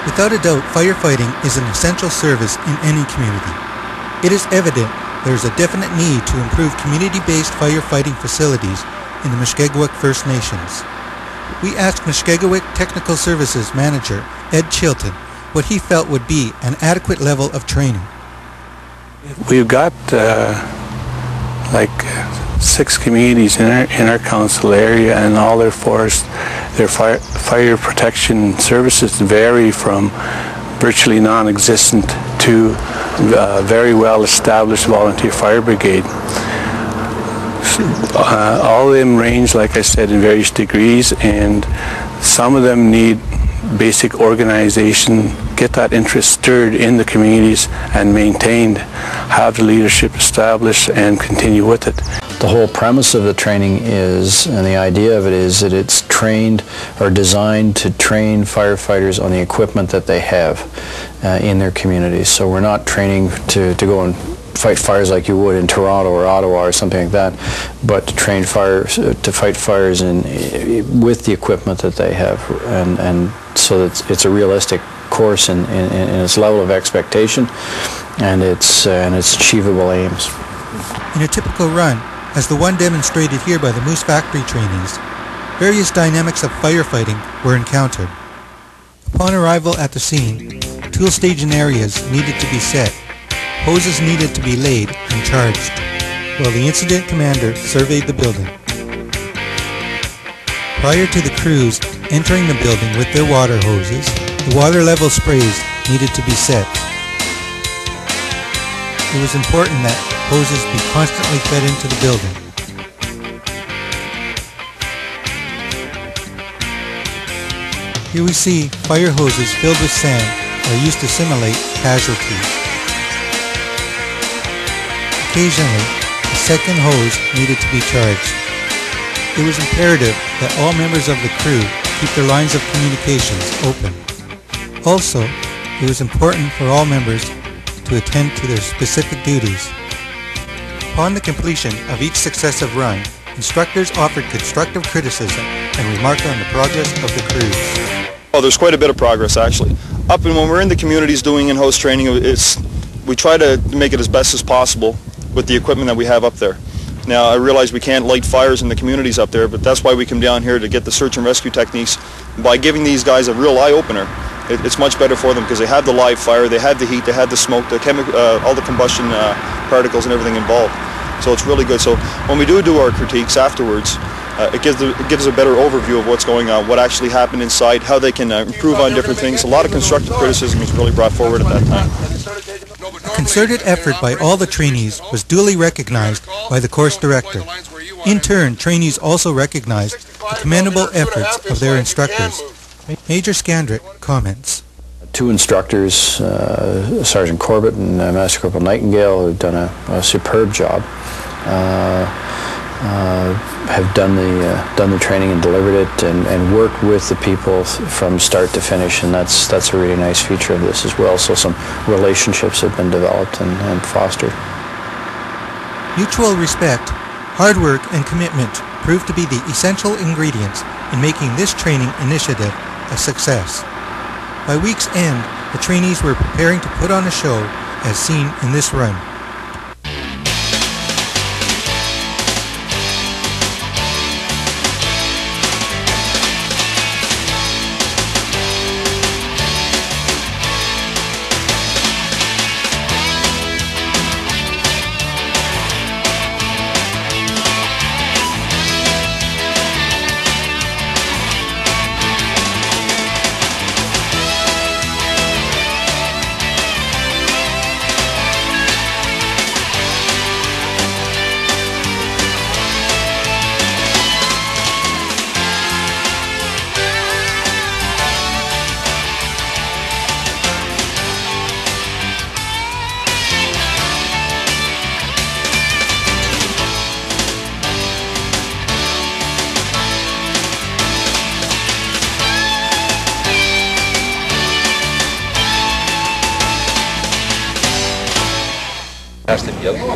Without a doubt, firefighting is an essential service in any community. It is evident there is a definite need to improve community-based firefighting facilities in the Mushkegowuk First Nations. We asked Mushkegowuk Technical Services Manager Ed Chilton what he felt would be an adequate level of training. We've got like 6 communities in our council area, and all their fire protection services vary from virtually non-existent to very well established volunteer fire brigade. All of them range, like I said, in various degrees, and some of them need basic organization, get that interest stirred in the communities and maintained, have the leadership established and continue with it. The whole premise of the training is, and the idea of it is, that it's trained or designed to train firefighters on the equipment that they have in their communities. So we're not training to go and fight fires like you would in Toronto or Ottawa or something like that, but to train fires, to fight fires with the equipment that they have, and so that it's a realistic course in its level of expectation and its achievable aims. In a typical run, as the one demonstrated here by the Moose Factory trainees, various dynamics of firefighting were encountered. Upon arrival at the scene, tool staging areas needed to be set, hoses needed to be laid and charged, while the incident commander surveyed the building. Prior to the crews entering the building with their water hoses, the water level sprays needed to be set. It was important that hoses be constantly fed into the building. Here we see fire hoses filled with sand are used to simulate casualties. Occasionally, a second hose needed to be charged. It was imperative that all members of the crew keep their lines of communications open. Also, it was important for all members to attend to their specific duties. Upon the completion of each successive run, instructors offered constructive criticism and remarked on the progress of the crews. Oh, there's quite a bit of progress actually. When we're in the communities doing in-house training, we try to make it as best as possible with the equipment that we have up there. Now, I realize we can't light fires in the communities up there, but that's why we come down here to get the search and rescue techniques. By giving these guys a real eye-opener, it's much better for them because they have the live fire, they have the heat, they have the smoke, all the combustion particles and everything involved. So it's really good. So when we do our critiques afterwards, it gives a better overview of what's going on, what actually happened inside, how they can improve on different things. A lot of constructive criticism was really brought forward at that time. A concerted effort by all the trainees was duly recognized by the course director. In turn, trainees also recognized the commendable efforts of their instructors. Major Scandrick comments. 2 instructors, Sergeant Corbett and Master Corporal Nightingale, who've done a superb job, have done the training and delivered it, and worked with the people from start to finish, and that's a really nice feature of this as well. So some relationships have been developed and fostered. Mutual respect, hard work, and commitment proved to be the essential ingredients in making this training initiative a success. By week's end, the trainees were preparing to put on a show as seen in this run.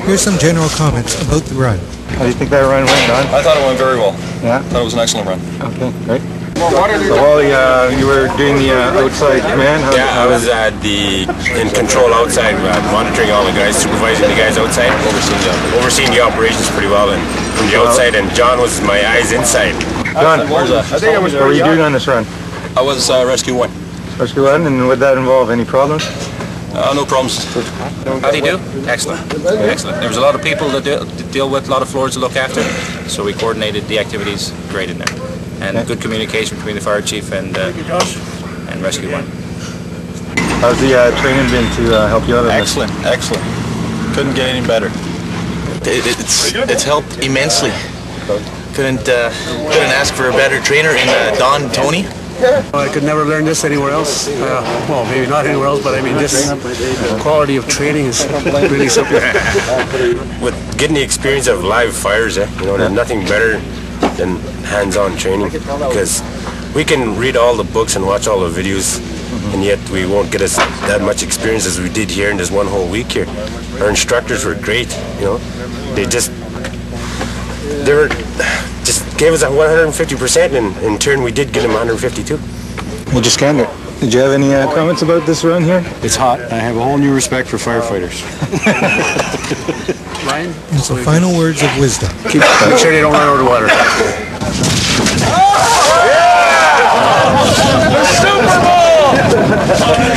Here's some general comments about the run. How do you think that run went, Don? I thought it went very well. Yeah? I thought it was an excellent run. Okay, great. So Wally, you were doing the outside command? I was in control outside, monitoring all the guys, supervising the guys outside, overseeing the operations pretty well, and from the outside. And John was my eyes inside. John, what were you doing on this run? I was Rescue 1. Rescue 1, and would that involve any problems? No problems. How do you do? Excellent. Excellent. There was a lot of people to deal with, a lot of floors to look after, so we coordinated the activities great in there. And good communication between the fire chief and Rescue 1. How's the training been to help you out on this? Excellent, excellent. Couldn't get any better. It's helped immensely. Couldn't ask for a better trainer in Don Tony. I could never learn this anywhere else. Well, maybe not anywhere else, but I mean, this quality of training is really something. With getting the experience of live fires, there's nothing better than hands-on training, because we can read all the books and watch all the videos, and yet we won't get us that much experience as we did here in this one whole week here. Our instructors were great, they just gave us a 150%, and in turn we did get them 152. Major Scander, did you have any comments about this run here? It's hot. I have a whole new respect for firefighters. And so final words of wisdom. Make sure they don't run over the water. The Super Bowl!